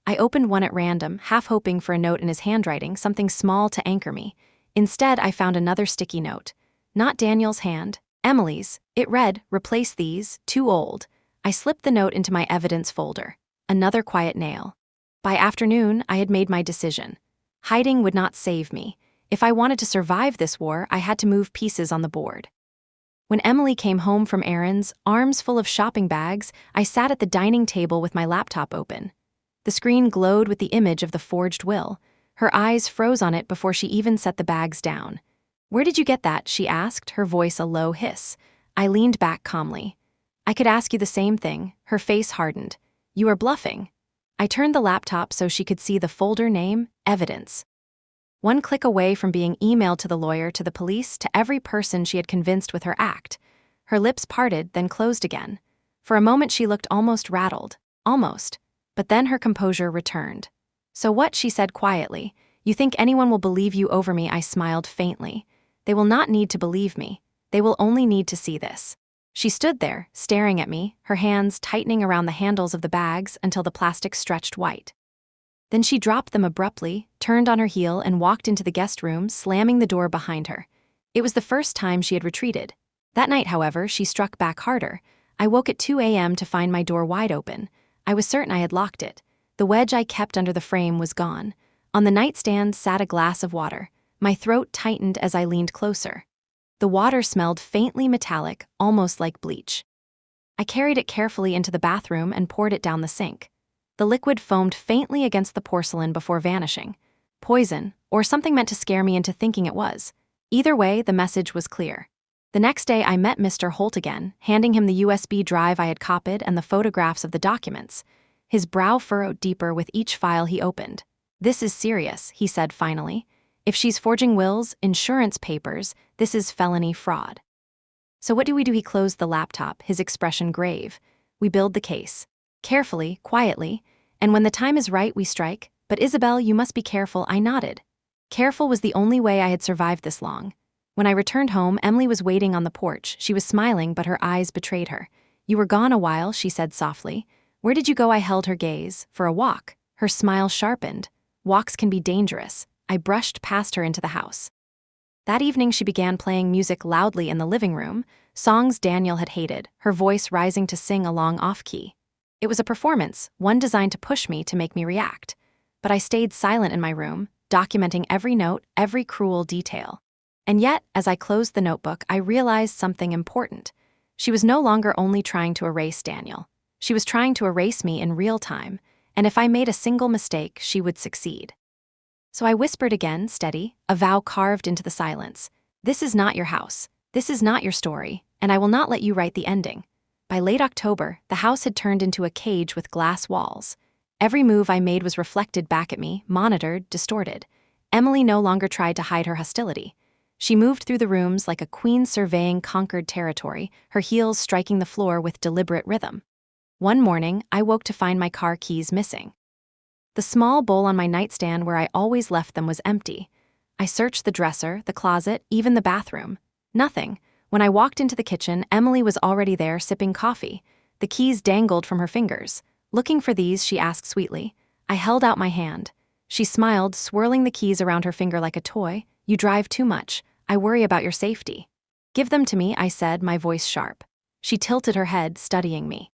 I opened one at random, half hoping for a note in his handwriting, something small to anchor me. Instead, I found another sticky note. Not Daniel's hand, Emily's. It read, "Replace these, too old." I slipped the note into my evidence folder. Another quiet nail. By afternoon, I had made my decision. Hiding would not save me. If I wanted to survive this war, I had to move pieces on the board. When Emily came home from errands, arms full of shopping bags, I sat at the dining table with my laptop open. The screen glowed with the image of the forged will. Her eyes froze on it before she even set the bags down. "Where did you get that?" she asked, her voice a low hiss. I leaned back calmly. "I could ask you the same thing." Her face hardened. "You are bluffing." I turned the laptop so she could see the folder name, Evidence. One click away from being emailed to the lawyer, to the police, to every person she had convinced with her act. Her lips parted, then closed again. For a moment she looked almost rattled. Almost. But then her composure returned. "So what?" she said quietly. "You think anyone will believe you over me?" I smiled faintly. "They will not need to believe me. They will only need to see this." She stood there, staring at me, her hands tightening around the handles of the bags until the plastic stretched white. Then she dropped them abruptly, turned on her heel, and walked into the guest room, slamming the door behind her. It was the first time she had retreated. That night, however, she struck back harder. I woke at 2 a.m. to find my door wide open. I was certain I had locked it. The wedge I kept under the frame was gone. On the nightstand sat a glass of water. My throat tightened as I leaned closer. The water smelled faintly metallic, almost like bleach. I carried it carefully into the bathroom and poured it down the sink. The liquid foamed faintly against the porcelain before vanishing. Poison, or something meant to scare me into thinking it was. Either way, the message was clear. The next day, I met Mr. Holt again, handing him the USB drive I had copied and the photographs of the documents. His brow furrowed deeper with each file he opened. "This is serious," he said finally. "If she's forging wills, insurance papers, this is felony fraud." "So what do we do?" He closed the laptop, his expression grave. "We build the case. Carefully, quietly, and when the time is right, we strike. But Isabel, you must be careful." I nodded. Careful was the only way I had survived this long. When I returned home, Emily was waiting on the porch. She was smiling, but her eyes betrayed her. "You were gone a while," she said softly. "Where did you go?" I held her gaze. "For a walk." Her smile sharpened. "Walks can be dangerous." I brushed past her into the house. That evening she began playing music loudly in the living room, songs Daniel had hated, her voice rising to sing along off-key. It was a performance, one designed to push me, to make me react. But I stayed silent in my room, documenting every note, every cruel detail. And yet, as I closed the notebook, I realized something important. She was no longer only trying to erase Daniel. She was trying to erase me in real time, and if I made a single mistake, she would succeed. So I whispered again, steady, a vow carved into the silence. "This is not your house. This is not your story, and I will not let you write the ending." By late October, the house had turned into a cage with glass walls. Every move I made was reflected back at me, monitored, distorted. Emily no longer tried to hide her hostility. She moved through the rooms like a queen surveying conquered territory, her heels striking the floor with deliberate rhythm. One morning, I woke to find my car keys missing. The small bowl on my nightstand where I always left them was empty. I searched the dresser, the closet, even the bathroom. Nothing. When I walked into the kitchen, Emily was already there sipping coffee. The keys dangled from her fingers. "Looking for these?" she asked sweetly. I held out my hand. She smiled, swirling the keys around her finger like a toy. "You drive too much. I worry about your safety." "Give them to me," I said, my voice sharp. She tilted her head, studying me.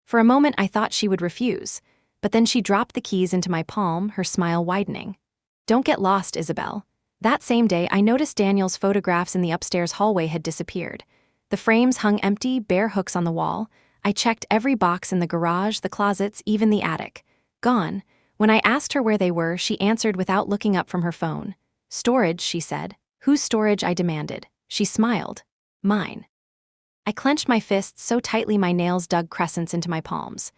For a moment I thought she would refuse, but then she dropped the keys into my palm, her smile widening. "Don't get lost, Isabel." That same day, I noticed Daniel's photographs in the upstairs hallway had disappeared. The frames hung empty, bare hooks on the wall. I checked every box in the garage, the closets, even the attic. Gone. When I asked her where they were, she answered without looking up from her phone. "Storage," she said. "Whose storage?" I demanded. She smiled. "Mine." I clenched my fists so tightly my nails dug crescents into my palms.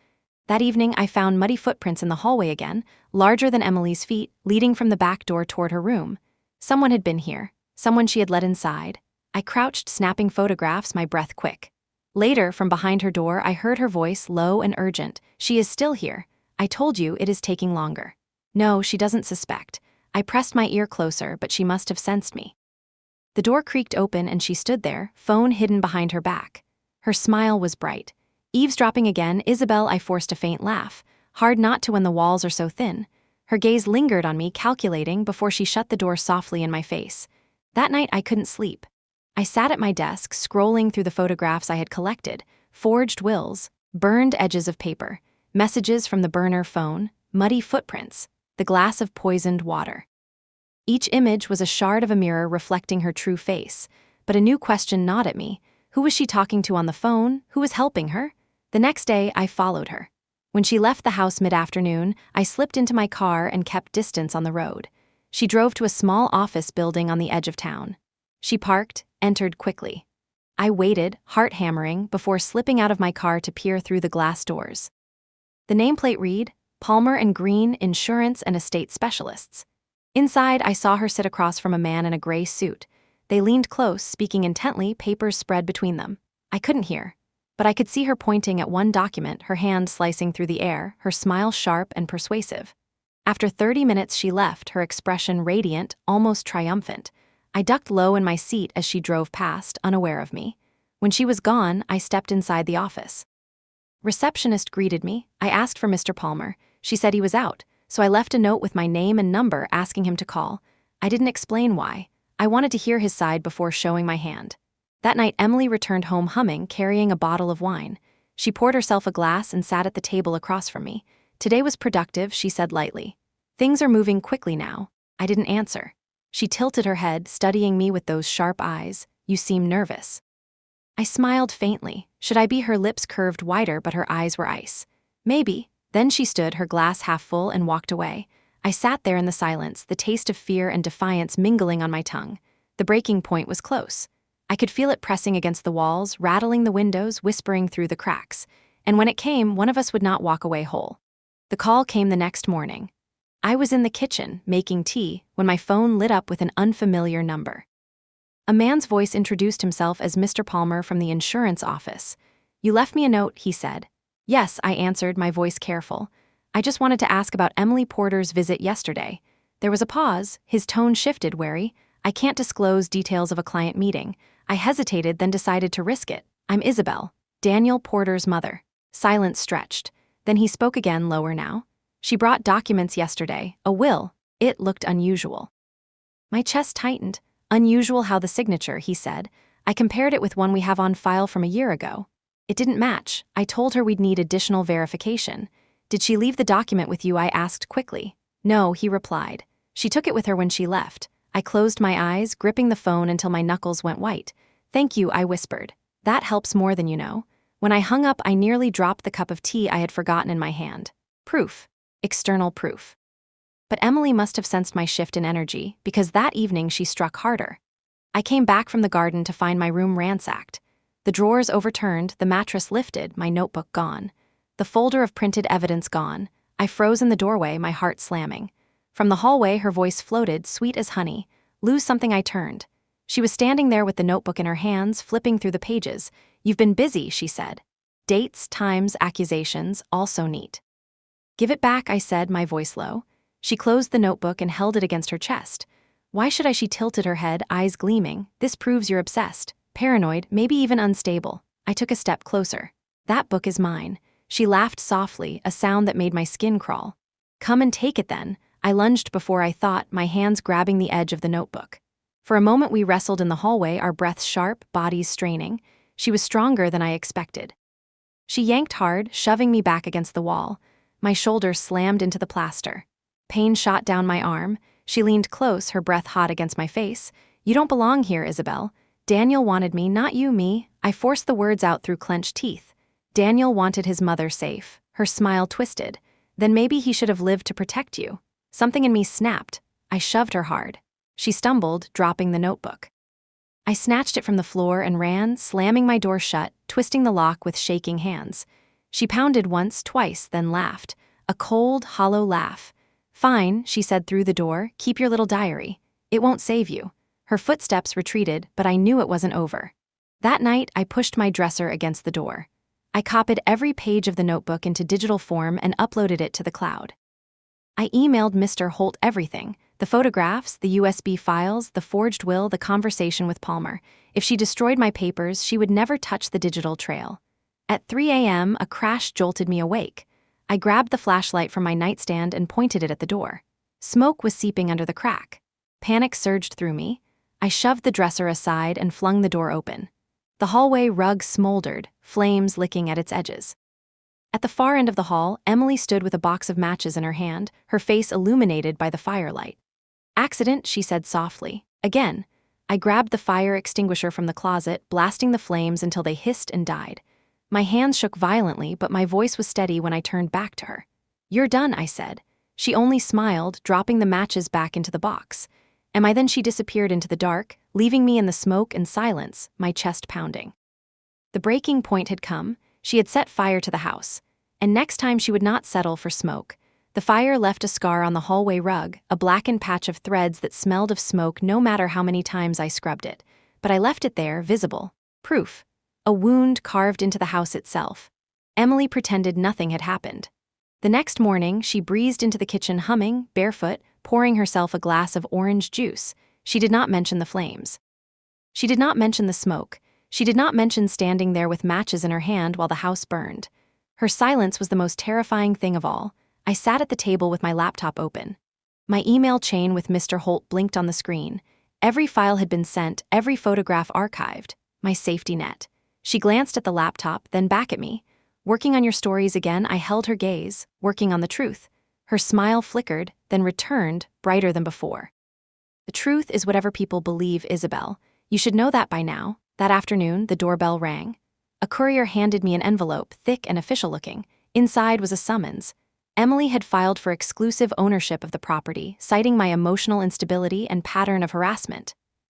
That evening, I found muddy footprints in the hallway again, larger than Emily's feet, leading from the back door toward her room. Someone had been here, someone she had let inside. I crouched, snapping photographs, my breath quick. Later, from behind her door, I heard her voice, low and urgent. She is still here. I told you it is taking longer. No, she doesn't suspect. I pressed my ear closer, but she must have sensed me. The door creaked open and she stood there, phone hidden behind her back. Her smile was bright. Eavesdropping again, Isabel, I forced a faint laugh. Hard not to when the walls are so thin. Her gaze lingered on me, calculating, before she shut the door softly in my face. That night I couldn't sleep. I sat at my desk, scrolling through the photographs I had collected, forged wills, burned edges of paper, messages from the burner phone, muddy footprints, the glass of poisoned water. Each image was a shard of a mirror reflecting her true face, but a new question gnawed at me. Who was she talking to on the phone? Who was helping her? The next day, I followed her. When she left the house mid-afternoon, I slipped into my car and kept distance on the road. She drove to a small office building on the edge of town. She parked, entered quickly. I waited, heart hammering, before slipping out of my car to peer through the glass doors. The nameplate read, Palmer and Green Insurance and Estate Specialists. Inside, I saw her sit across from a man in a gray suit. They leaned close, speaking intently, papers spread between them. I couldn't hear, but I could see her pointing at one document, her hand slicing through the air, her smile sharp and persuasive. After 30 minutes she left, her expression radiant, almost triumphant. I ducked low in my seat as she drove past, unaware of me. When she was gone, I stepped inside the office. Receptionist greeted me. I asked for Mr. Palmer. She said he was out, so I left a note with my name and number asking him to call. I didn't explain why. I wanted to hear his side before showing my hand. That night, Emily returned home humming, carrying a bottle of wine. She poured herself a glass and sat at the table across from me. Today was productive, she said lightly. Things are moving quickly now. I didn't answer. She tilted her head, studying me with those sharp eyes. You seem nervous. I smiled faintly. Should I be? Her lips curved wider, but her eyes were ice. Maybe. Then she stood, her glass half full, and walked away. I sat there in the silence, the taste of fear and defiance mingling on my tongue. The breaking point was close. I could feel it pressing against the walls, rattling the windows, whispering through the cracks. And when it came, one of us would not walk away whole. The call came the next morning. I was in the kitchen, making tea, when my phone lit up with an unfamiliar number. A man's voice introduced himself as Mr. Palmer from the insurance office. You left me a note, he said. Yes, I answered, my voice careful. I just wanted to ask about Emily Porter's visit yesterday. There was a pause, his tone shifted, wary. I can't disclose details of a client meeting. I hesitated, then decided to risk it. I'm Isabel, Daniel Porter's mother. Silence stretched. Then he spoke again, lower now. She brought documents yesterday, a will. It looked unusual. My chest tightened. Unusual how the signature, he said. I compared it with one we have on file from a year ago. It didn't match. I told her we'd need additional verification. Did she leave the document with you? I asked quickly. No, he replied. She took it with her when she left. I closed my eyes, gripping the phone until my knuckles went white. Thank you, I whispered. That helps more than you know. When I hung up, I nearly dropped the cup of tea I had forgotten in my hand. Proof. External proof. But Emily must have sensed my shift in energy, because that evening she struck harder. I came back from the garden to find my room ransacked. The drawers overturned, the mattress lifted, my notebook gone. The folder of printed evidence gone. I froze in the doorway, my heart slamming. From the hallway, her voice floated, sweet as honey. Lose something. I turned. She was standing there with the notebook in her hands, flipping through the pages. You've been busy, she said. Dates, times, accusations, also neat. Give it back, I said, my voice low. She closed the notebook and held it against her chest. Why should I? She tilted her head, eyes gleaming. This proves you're obsessed, paranoid, maybe even unstable. I took a step closer. That book is mine. She laughed softly, a sound that made my skin crawl. Come and take it then. I lunged before I thought, my hands grabbing the edge of the notebook. For a moment we wrestled in the hallway, our breaths sharp, bodies straining. She was stronger than I expected. She yanked hard, shoving me back against the wall. My shoulder slammed into the plaster. Pain shot down my arm. She leaned close, her breath hot against my face. You don't belong here, Isabel. Daniel wanted me, not you, me. I forced the words out through clenched teeth. Daniel wanted his mother safe. Her smile twisted. Then maybe he should have lived to protect you. Something in me snapped. I shoved her hard. She stumbled, dropping the notebook. I snatched it from the floor and ran, slamming my door shut, twisting the lock with shaking hands. She pounded once, twice, then laughed. A cold, hollow laugh. Fine, she said through the door, keep your little diary. It won't save you." Her footsteps retreated, but I knew it wasn't over. That night, I pushed my dresser against the door. I copied every page of the notebook into digital form and uploaded it to the cloud. I emailed Mr. Holt everything: the photographs, the USB files, the forged will, the conversation with Palmer. If she destroyed my papers, she would never touch the digital trail. At 3 a.m., a crash jolted me awake. I grabbed the flashlight from my nightstand and pointed it at the door. Smoke was seeping under the crack. Panic surged through me. I shoved the dresser aside and flung the door open. The hallway rug smoldered, flames licking at its edges. At the far end of the hall, Emily stood with a box of matches in her hand, her face illuminated by the firelight. "Accident," she said softly. Again, I grabbed the fire extinguisher from the closet, blasting the flames until they hissed and died. My hands shook violently, but my voice was steady when I turned back to her. "You're done," I said. She only smiled, dropping the matches back into the box. Then she disappeared into the dark, leaving me in the smoke and silence, my chest pounding. The breaking point had come. She had set fire to the house. And next time she would not settle for smoke. The fire left a scar on the hallway rug, a blackened patch of threads that smelled of smoke no matter how many times I scrubbed it. But I left it there, visible. Proof. A wound carved into the house itself. Emily pretended nothing had happened. The next morning, she breezed into the kitchen humming, barefoot, pouring herself a glass of orange juice. She did not mention the flames. She did not mention the smoke. She did not mention standing there with matches in her hand while the house burned. Her silence was the most terrifying thing of all. I sat at the table with my laptop open. My email chain with Mr. Holt blinked on the screen. Every file had been sent, every photograph archived. My safety net. She glanced at the laptop, then back at me. "Working on your stories again?" I held her gaze, working on the truth. Her smile flickered, then returned, brighter than before. "The truth is whatever people believe, Isabel. You should know that by now." That afternoon, the doorbell rang. A courier handed me an envelope, thick and official-looking. Inside was a summons. Emily had filed for exclusive ownership of the property, citing my emotional instability and pattern of harassment.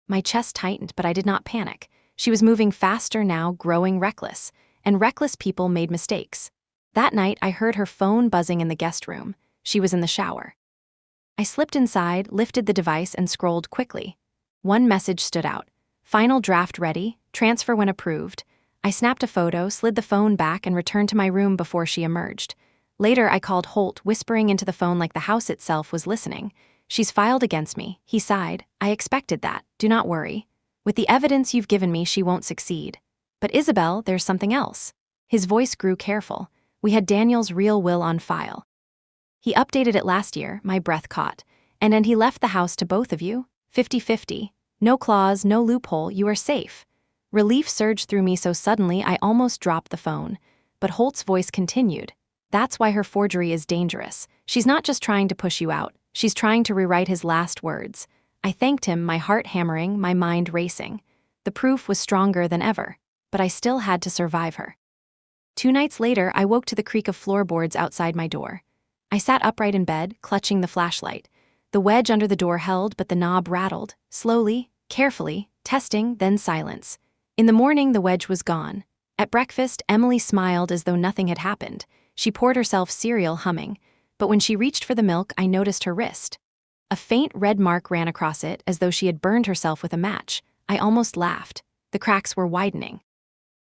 My chest tightened, but I did not panic. She was moving faster now, growing reckless. And reckless people made mistakes. That night, I heard her phone buzzing in the guest room. She was in the shower. I slipped inside, lifted the device, and scrolled quickly. One message stood out. "Final draft ready, transfer when approved." I snapped a photo, slid the phone back, and returned to my room before she emerged. Later, I called Holt, whispering into the phone like the house itself was listening. "She's filed against me," he sighed. "I expected that. Do not worry. With the evidence you've given me, she won't succeed. But Isabel, there's something else." His voice grew careful. "We had Daniel's real will on file. He updated it last year," my breath caught. And he left the house to both of you? 50-50. No clause, no loophole, you are safe." Relief surged through me so suddenly I almost dropped the phone. But Holt's voice continued. "That's why her forgery is dangerous. She's not just trying to push you out. She's trying to rewrite his last words." I thanked him, my heart hammering, my mind racing. The proof was stronger than ever. But I still had to survive her. 2 nights later, I woke to the creak of floorboards outside my door. I sat upright in bed, clutching the flashlight. The wedge under the door held, but the knob rattled. Slowly, carefully, testing, then silence. In the morning, the wedge was gone. At breakfast, Emily smiled as though nothing had happened. She poured herself cereal, humming. But when she reached for the milk, I noticed her wrist. A faint red mark ran across it, as though she had burned herself with a match. I almost laughed. The cracks were widening.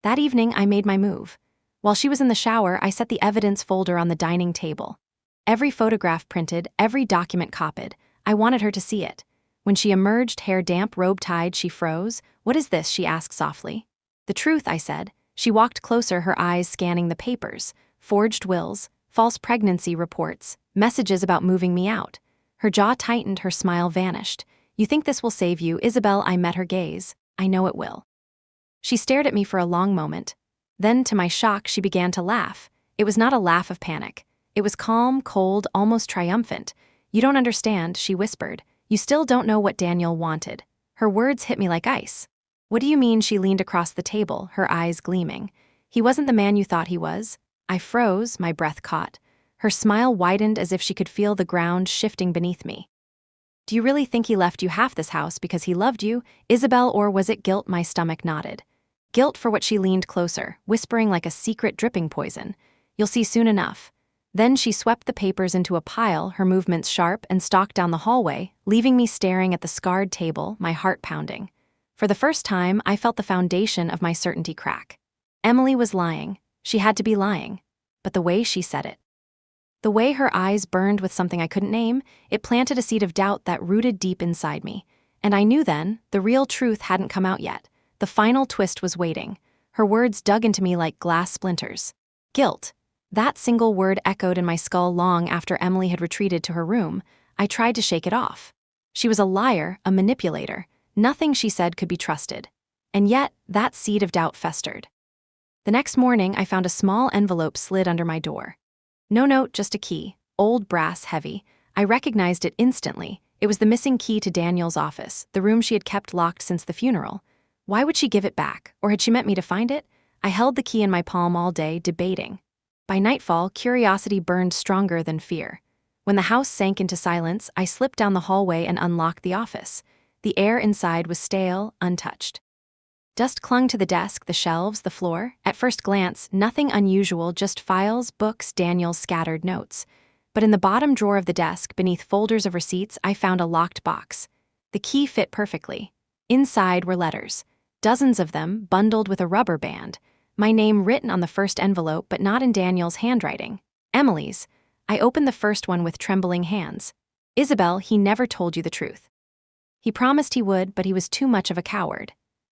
That evening, I made my move. While she was in the shower, I set the evidence folder on the dining table. Every photograph printed, every document copied. I wanted her to see it. When she emerged, hair damp, robe tied, she froze. "What is this?" she asked softly. "The truth," I said. She walked closer, her eyes scanning the papers. Forged wills, false pregnancy reports, messages about moving me out. Her jaw tightened, her smile vanished. "You think this will save you, Isabel?" I met her gaze. "I know it will." She stared at me for a long moment. Then, to my shock, she began to laugh. It was not a laugh of panic. It was calm, cold, almost triumphant. "You don't understand," she whispered. "You still don't know what Daniel wanted." Her words hit me like ice. "What do you mean?" She leaned across the table, her eyes gleaming. "He wasn't the man you thought he was." I froze, my breath caught. Her smile widened as if she could feel the ground shifting beneath me. "Do you really think he left you half this house because he loved you, Isabel, or was it guilt?" My stomach nodded. Guilt for what? She leaned closer, whispering like a secret dripping poison. "You'll see soon enough." Then she swept the papers into a pile, her movements sharp, and stalked down the hallway, leaving me staring at the scarred table, my heart pounding. For the first time, I felt the foundation of my certainty crack. Emily was lying. She had to be lying. But the way she said it, the way her eyes burned with something I couldn't name, it planted a seed of doubt that rooted deep inside me. And I knew then, the real truth hadn't come out yet. The final twist was waiting. Her words dug into me like glass splinters. Guilt. That single word echoed in my skull long after Emily had retreated to her room. I tried to shake it off. She was a liar, a manipulator. Nothing she said could be trusted. And yet, that seed of doubt festered. The next morning, I found a small envelope slid under my door. No note, just a key, old brass heavy. I recognized it instantly. It was the missing key to Daniel's office, the room she had kept locked since the funeral. Why would she give it back, or had she meant me to find it? I held the key in my palm all day, debating. By nightfall, curiosity burned stronger than fear. When the house sank into silence, I slipped down the hallway and unlocked the office. The air inside was stale, untouched. Dust clung to the desk, the shelves, the floor. At first glance, nothing unusual, just files, books, Daniel's scattered notes. But in the bottom drawer of the desk, beneath folders of receipts, I found a locked box. The key fit perfectly. Inside were letters, dozens of them, bundled with a rubber band. My name written on the first envelope, but not in Daniel's handwriting. Emily's. I opened the first one with trembling hands. Isabel, he never told you the truth. He promised he would, but he was too much of a coward.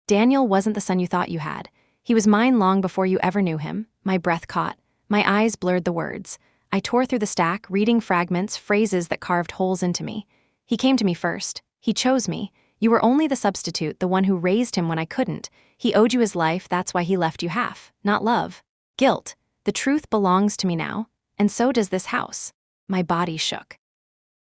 Daniel wasn't the son you thought you had. He was mine long before you ever knew him. My breath caught. My eyes blurred the words. I tore through the stack, reading fragments, phrases that carved holes into me. He came to me first. He chose me. You were only the substitute, the one who raised him when I couldn't. He owed you his life, that's why he left you half. Not love. Guilt. The truth belongs to me now, and so does this house. My body shook.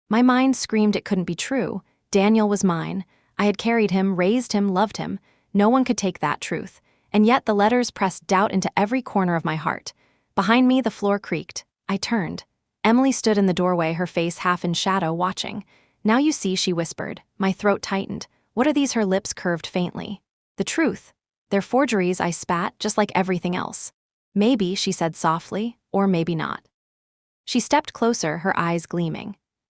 My mind screamed it couldn't be true. Daniel was mine. I had carried him, raised him, loved him. No one could take that truth. And yet the letters pressed doubt into every corner of my heart. Behind me, the floor creaked. I turned. Emily stood in the doorway, her face half in shadow, watching. Now you see, she whispered. My throat tightened. What are these? Her lips curved faintly. The truth. They're forgeries, I spat, just like everything else. Maybe, she said softly, or maybe not. She stepped closer, her eyes gleaming.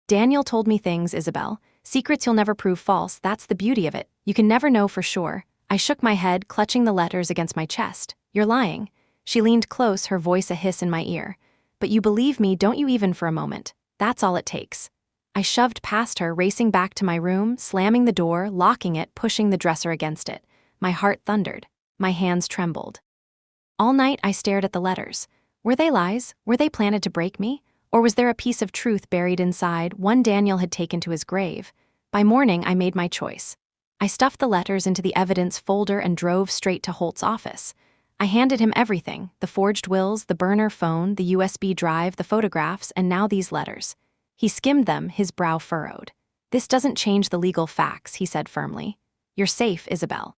Daniel told me things, Isabel. Secrets you'll never prove false, that's the beauty of it. You can never know for sure. I shook my head, clutching the letters against my chest. You're lying. She leaned close, her voice a hiss in my ear. But you believe me, don't you, even for a moment? That's all it takes. I shoved past her, racing back to my room, slamming the door, locking it, pushing the dresser against it. My heart thundered. My hands trembled. All night I stared at the letters. Were they lies? Were they planted to break me? Or was there a piece of truth buried inside, one Daniel had taken to his grave? By morning, I made my choice. I stuffed the letters into the evidence folder and drove straight to Holt's office. I handed him everything, the forged wills, the burner phone, the USB drive, the photographs, and now these letters. He skimmed them, his brow furrowed. This doesn't change the legal facts, he said firmly. You're safe, Isabel.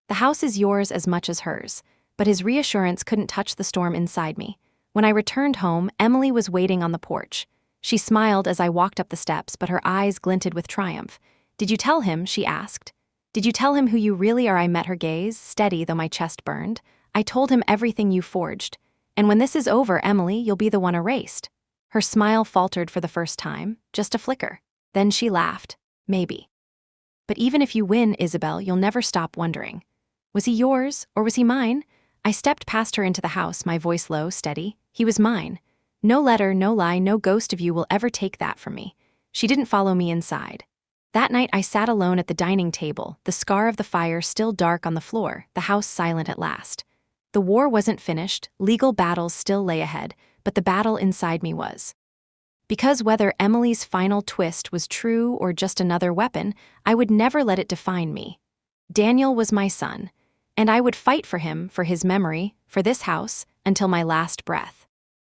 The house is yours as much as hers, but his reassurance couldn't touch the storm inside me. When I returned home, Emily was waiting on the porch. She smiled as I walked up the steps, but her eyes glinted with triumph. Did you tell him? She asked. Did you tell him who you really are? I met her gaze, steady though my chest burned. I told him everything you forged. And when this is over, Emily, you'll be the one erased. Her smile faltered for the first time, just a flicker. Then she laughed. Maybe. But even if you win, Isabel, you'll never stop wondering. Was he yours, or was he mine? I stepped past her into the house, my voice low, steady. He was mine. No letter, no lie, no ghost of you will ever take that from me. She didn't follow me inside. That night I sat alone at the dining table, the scar of the fire still dark on the floor, the house silent at last. The war wasn't finished, legal battles still lay ahead, but the battle inside me was. Because whether Emily's final twist was true or just another weapon, I would never let it define me. Daniel was my son, and I would fight for him, for his memory, for this house, until my last breath.